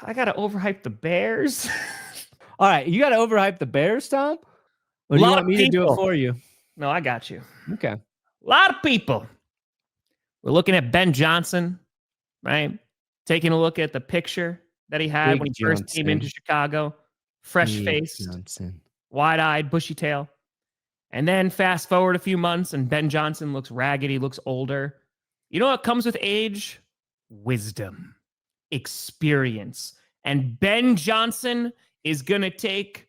I got to overhype the Bears. All right, you got to overhype the Bears, Tom? Or do you want me to do it for you? No, I got you. Okay. A lot of people. We're looking at Ben Johnson, right? Taking a look at the picture that he had when he first came into Chicago. Fresh-faced, wide-eyed, bushy tail. And then fast forward a few months, and Ben Johnson looks ragged. He looks older. You know what comes with age? Wisdom, experience. And Ben Johnson is going to take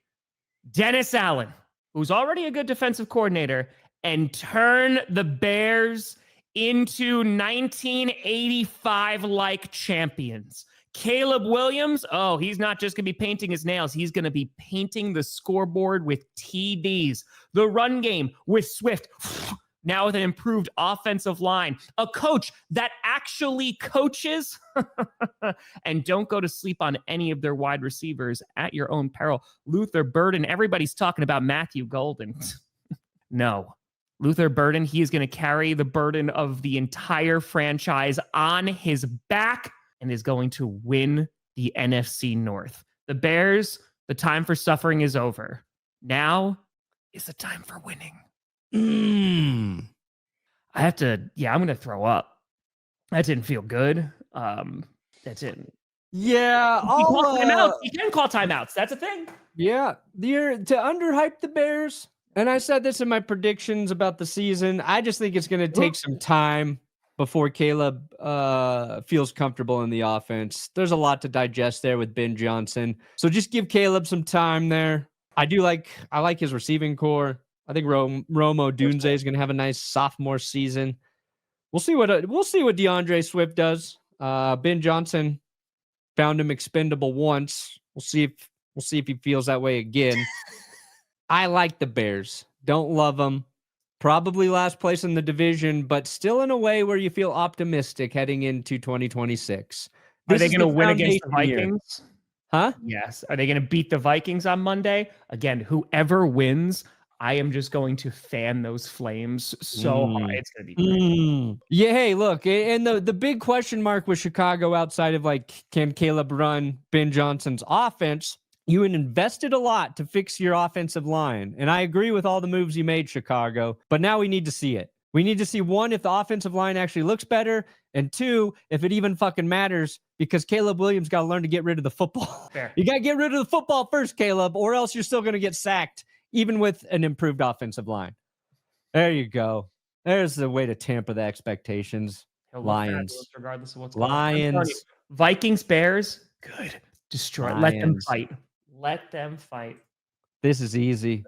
Dennis Allen, who's already a good defensive coordinator, and turn the Bears into 1985-like champions. Caleb Williams, he's not just going to be painting his nails. He's going to be painting the scoreboard with TDs. The run game with Swift, now with an improved offensive line. A coach that actually coaches. And don't go to sleep on any of their wide receivers at your own peril. Luther Burden, everybody's talking about Matthew Golden. No. Luther Burden, he is going to carry the burden of the entire franchise on his back and is going to win the NFC North. The Bears, the time for suffering is over. Now is the time for winning. I'm going to throw up. That didn't feel good. That didn't. Yeah. You can call timeouts. That's a thing. Yeah. To underhype the Bears, and I said this in my predictions about the season, I just think it's going to take some time before Caleb feels comfortable in the offense. There's a lot to digest there with Ben Johnson. So just give Caleb some time there. I like his receiving core. I think Rome Odunze is going to have a nice sophomore season. We'll see what DeAndre Swift does. Ben Johnson found him expendable once. We'll see if he feels that way again. I like the Bears. Don't love them. Probably last place in the division, but still in a way where you feel optimistic heading into 2026. Are they going to win against the Vikings? Huh? Yes. Are they going to beat the Vikings on Monday? Again, whoever wins, I am just going to fan those flames so hard. It's going to be great. Yeah, hey, look, and the big question mark with Chicago outside of can Caleb run Ben Johnson's offense? You invested a lot to fix your offensive line, and I agree with all the moves you made, Chicago, but now we need to see it. We need to see, one, if the offensive line actually looks better, and two, if it even fucking matters, because Caleb Williams got to learn to get rid of the football. Fair. You got to get rid of the football first, Caleb, or else you're still going to get sacked, even with an improved offensive line. There you go. There's the way to tamper the expectations. Lions. Regardless of what's Lions. going on. Vikings, Bears, good. Destroy. Lions. Let them fight. Let them fight. This is easy.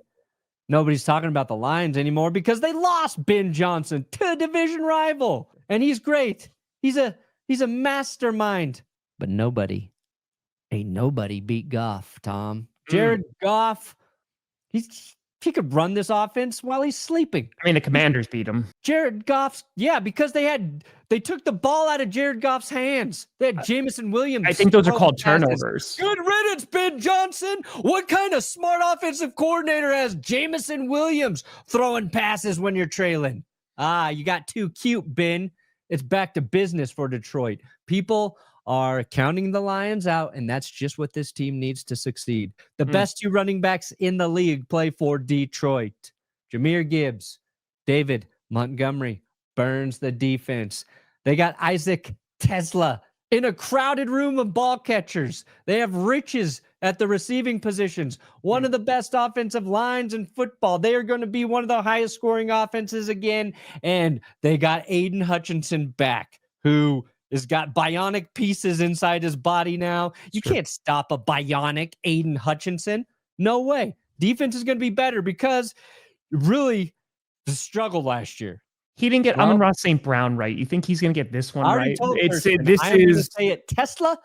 Nobody's talking about the Lions anymore because they lost Ben Johnson to a division rival. And he's great. He's a mastermind. But nobody beat Goff, Tom. Jared Goff, he could run this offense while he's sleeping. I mean, the Commanders beat him. Jared Goff's, because they took the ball out of Jared Goff's hands. They had Jameson Williams. I think those are called turnovers. Good riddance, Ben Johnson. What kind of smart offensive coordinator has Jameson Williams throwing passes when you're trailing? You got too cute, Ben. It's back to business for Detroit. People are counting the Lions out, and that's just what this team needs to succeed. The best two running backs in the league play for Detroit. Jahmyr Gibbs, David Montgomery burns the defense. They got Isaac Tesla in a crowded room of ball catchers. They have riches at the receiving positions. One of the best offensive lines in football. They are going to be one of the highest scoring offenses again. And they got Aiden Hutchinson back, who has got bionic pieces inside his body now. You can't stop a bionic Aiden Hutchinson. No way. Defense is going to be better because really the struggle last year. He didn't get Amon-Ra St. Brown right. You think he's going to get this one right? I'm going to say it Tesla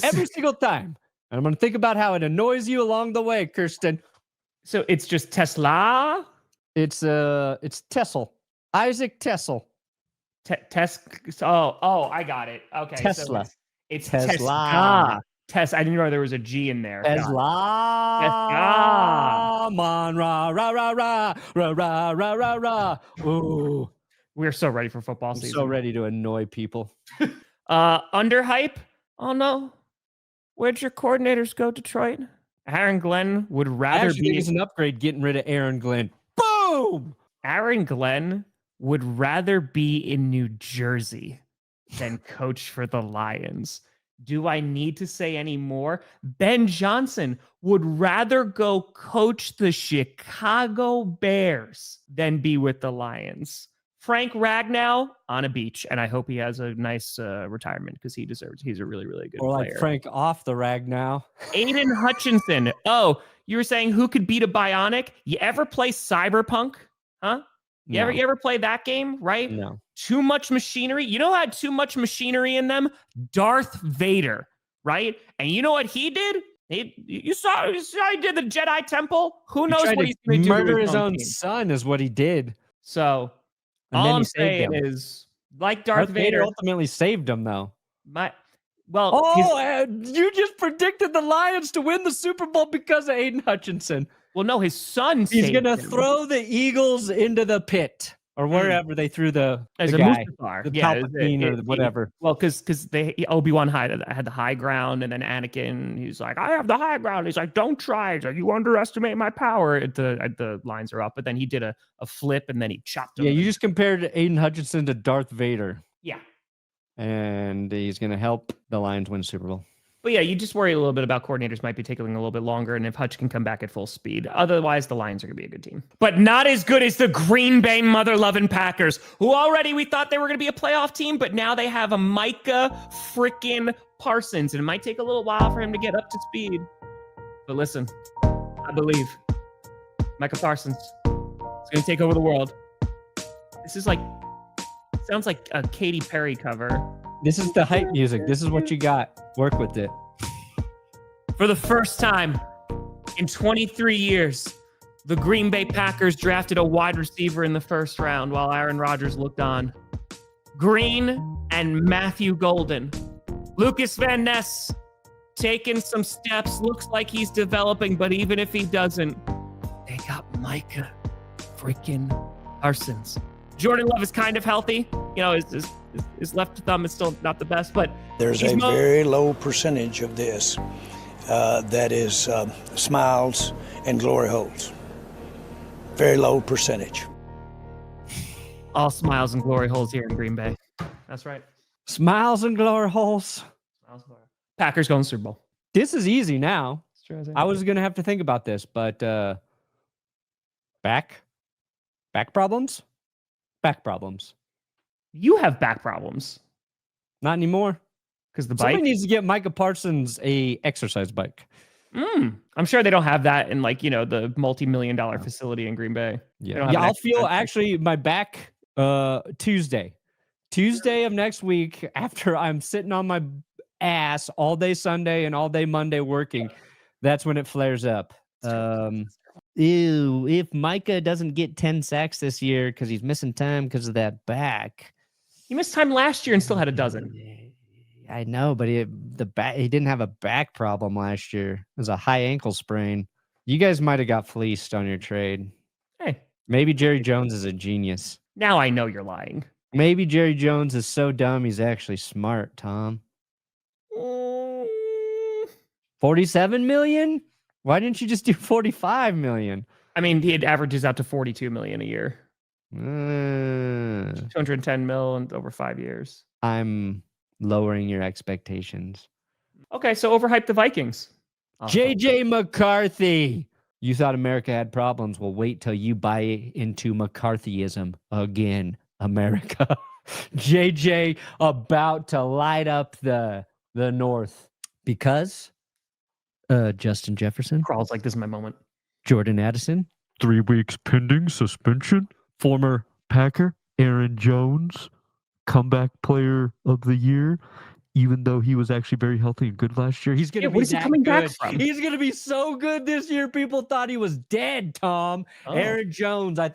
every single time. And I'm going to think about how it annoys you along the way, Kirsten. So it's just Tesla? It's Tessel. Isaac Tessel. I got it. Okay. Tesla. So it's Tesla. I didn't know there was a G in there. Tesla. Man, rah, rah, rah, rah, rah, rah, rah, rah, rah. Ooh. We're so ready for football season. So ready to annoy people. Underhype? Oh, no. Where'd your coordinators go, Detroit? Aaron Glenn would I rather actually think be. it's an upgrade getting rid of Aaron Glenn. Boom! Aaron Glenn would rather be in New Jersey than coach for the Lions. Do I need to say any more? Ben Johnson would rather go coach the Chicago Bears than be with the Lions. Frank Ragnow on a beach, and I hope he has a nice retirement because he deserves. He's a really, really good Or like player. Frank off the rag now. Aiden Hutchinson. Oh, you were saying who could beat a Bionic? You ever play Cyberpunk? Huh? You ever play that game? Right? No. Too much machinery. You know who had too much machinery in them? Darth Vader, right? And you know what he did? You saw he did the Jedi Temple. Who knows what he's going to do? Murder his own son is what he did. So And all I'm saying is, like Darth Vader ultimately saved him, though. You just predicted the Lions to win the Super Bowl because of Aiden Hutchinson. Well, no, his son. He's going to throw the Eagles into the pit or wherever they threw the guy, Mustafar. the Palpatine or whatever. Because Obi-Wan had the high ground, and then Anakin, he's like, I have the high ground. He's like, don't try. He's like, you underestimate my power. The lines are up, but then he did a flip, and then he chopped him. Yeah, you just compared Aiden Hutchinson to Darth Vader. Yeah. And he's going to help the Lions win Super Bowl. But yeah, you just worry a little bit about coordinators might be taking a little bit longer, and if Hutch can come back at full speed. Otherwise, the Lions are going to be a good team. But not as good as the Green Bay mother-loving Packers, who already we thought they were going to be a playoff team, but now they have a Micah freaking Parsons, and it might take a little while for him to get up to speed. But listen, I believe Micah Parsons is going to take over the world. This is sounds like a Katy Perry cover. This is the hype music. This is what you got. Work with it. For the first time in 23 years, the Green Bay Packers drafted a wide receiver in the first round while Aaron Rodgers looked on. Green and Matthew Golden. Lucas Van Ness taking some steps. Looks like he's developing, but even if he doesn't, they got Micah freaking Parsons. Jordan Love is kind of healthy. You know, his left thumb is still not the best, but there's a very low percentage of this that is smiles and glory holes. Very low percentage. All smiles and glory holes here in Green Bay. That's right. Smiles and glory holes. Packers going Super Bowl. This is easy now. I was going to have to think about this, but back problems? Back problems. You have back problems. Not anymore. Because the Somebody bike needs to get Micah Parsons a exercise bike. I'm sure they don't have that in the multi-million-dollar facility in Green Bay. Yeah, I'll feel actually my back Tuesday of next week after I'm sitting on my ass all day Sunday and all day Monday working. That's when it flares up. If Micah doesn't get 10 sacks this year because he's missing time because of that back. He missed time last year and still had a dozen. I know, but he didn't have a back problem last year. It was a high ankle sprain. You guys might have got fleeced on your trade. Hey. Maybe Jerry Jones is a genius. Now I know you're lying. Maybe Jerry Jones is so dumb he's actually smart, Tom. 47 million? Why didn't you just do 45 million? I mean, it averages out to 42 million a year. 210 mil over 5 years. I'm lowering your expectations. Okay, so overhype the Vikings. JJ McCarthy. You thought America had problems. Well, wait till you buy into McCarthyism again, America. JJ about to light up the North because Justin Jefferson crawls like this is my moment. Jordan Addison, 3 weeks pending suspension. Former Packer Aaron Jones, comeback player of the year, even though he was actually very healthy and good last year. He's going to be coming back from? He's going to be so good this year. People thought he was dead, Tom. Aaron Jones. I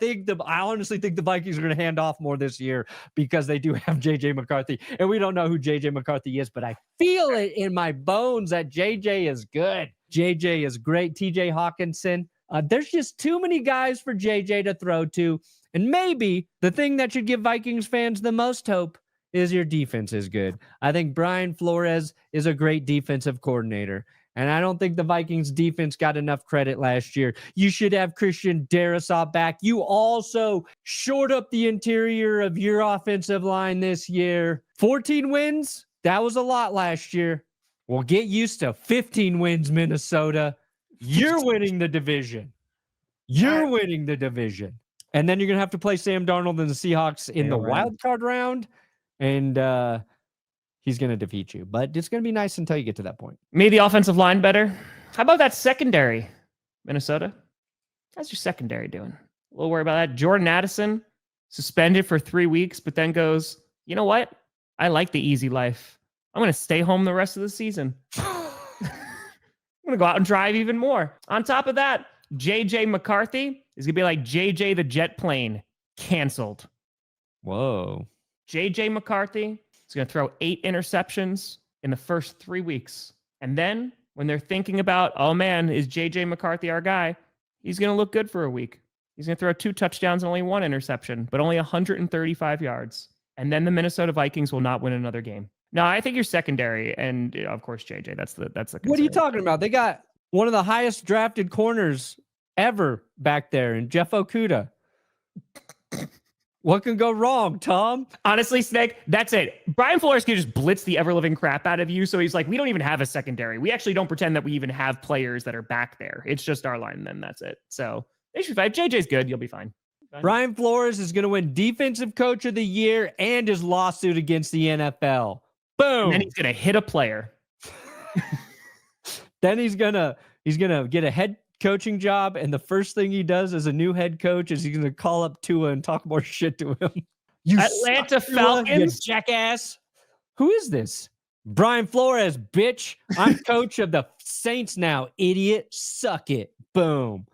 honestly think the Vikings are going to hand off more this year because they do have JJ McCarthy. And we don't know who JJ McCarthy is, but I feel it in my bones that JJ is good. JJ is great. TJ Hawkinson. There's just too many guys for JJ to throw to. And maybe the thing that should give Vikings fans the most hope is your defense is good. I think Brian Flores is a great defensive coordinator. And I don't think the Vikings defense got enough credit last year. You should have Christian Darrisaw back. You also shored up the interior of your offensive line this year. 14 wins. That was a lot last year. Well, get used to 15 wins, Minnesota. You're winning the division. You're winning the division. And then you're going to have to play Sam Darnold and the Seahawks in the wild card round. And he's going to defeat you. But it's going to be nice until you get to that point. Made the offensive line better. How about that secondary, Minnesota? How's your secondary doing? A little worried about that. Jordan Addison, suspended for 3 weeks, but then goes, you know what? I like the easy life. I'm going to stay home the rest of the season. I'm going to go out and drive even more. On top of that, JJ McCarthy is going to be like JJ the jet plane, canceled. Whoa. JJ McCarthy is going to throw 8 interceptions in the first 3 weeks. And then when they're thinking about, oh man, is JJ McCarthy our guy? He's going to look good for a week. He's going to throw 2 touchdowns and only 1 interception, but only 135 yards. And then the Minnesota Vikings will not win another game. No, I think you're secondary, and of course JJ. That's the concern. What are you talking about? They got one of the highest drafted corners ever back there, in Jeff Okudah. What can go wrong, Tom? Honestly, Snake, that's it. Brian Flores can just blitz the ever-living crap out of you, so he's like, we don't even have a secondary. We actually don't pretend that we even have players that are back there. It's just our line, and then that's it. So they should be fine. JJ's good. You'll be fine. Brian Flores is going to win Defensive Coach of the Year and his lawsuit against the NFL. Boom. And then he's going to hit a player. Then he's going to get a head coaching job, and the first thing he does as a new head coach is he's going to call up Tua and talk more shit to him. You Atlanta suck, Tua, Falcons, you jackass. Who is this? Brian Flores, bitch. I'm coach of the Saints now, idiot. Suck it. Boom.